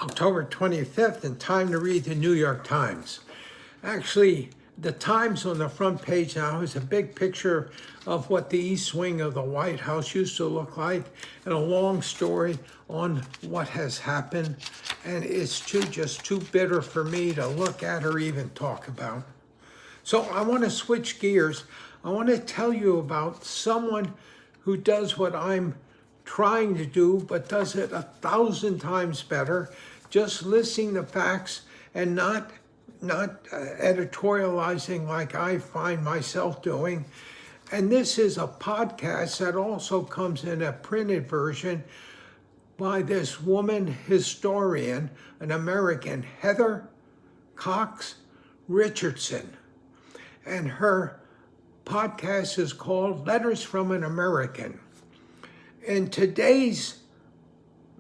October 25th, and time to read the New York Times. Actually, the Times on the front page now is a big picture of what the East Wing of the White House used to look like, and a long story on what has happened, and it's just too bitter for me to look at or even talk about. So I want to switch gears. I want to tell you about someone who does what I'm trying to do, but does it 1,000 times better, just listing the facts and not editorializing like I find myself doing. And this is a podcast that also comes in a printed version by this woman historian, an American, Heather Cox Richardson. And her podcast is called Letters from an American. In today's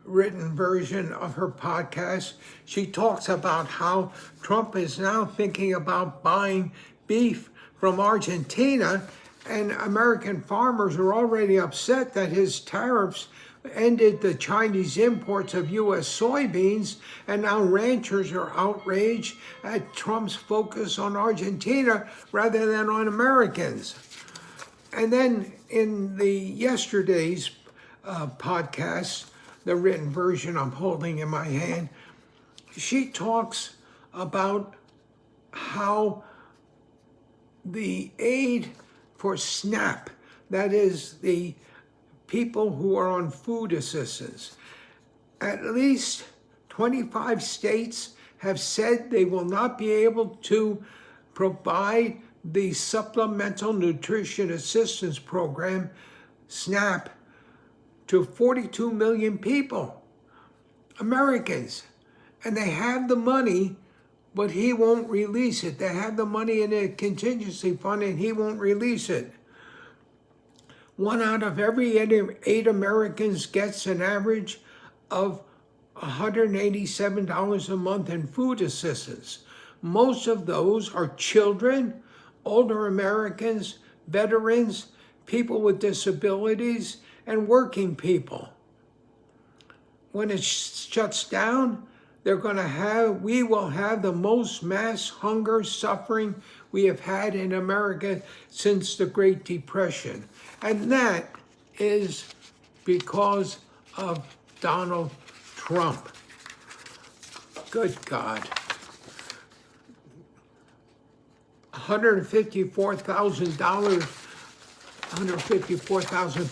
written version of her podcast, she talks about how Trump is now thinking about buying beef from Argentina, and American farmers are already upset that his tariffs ended the Chinese imports of U.S. soybeans, and now ranchers are outraged at Trump's focus on Argentina rather than on Americans. And then in the yesterday's podcast, the written version I'm holding in my hand, she talks about how the aid for SNAP, that is the people who are on food assistance, at least 25 states have said they will not be able to provide the Supplemental Nutrition Assistance Program, SNAP, to 42 million people, Americans. And they have the money, but he won't release it. They have the money in a contingency fund and he won't release it. 1 out of every 8 Americans gets an average of $187 a month in food assistance. Most of those are children, older Americans, veterans, people with disabilities, and working people. When it shuts down, we will have the most mass hunger suffering we have had in America since the Great Depression. And that is because of Donald Trump. Good God. 154,000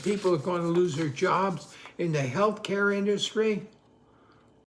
people are going to lose their jobs in the healthcare industry.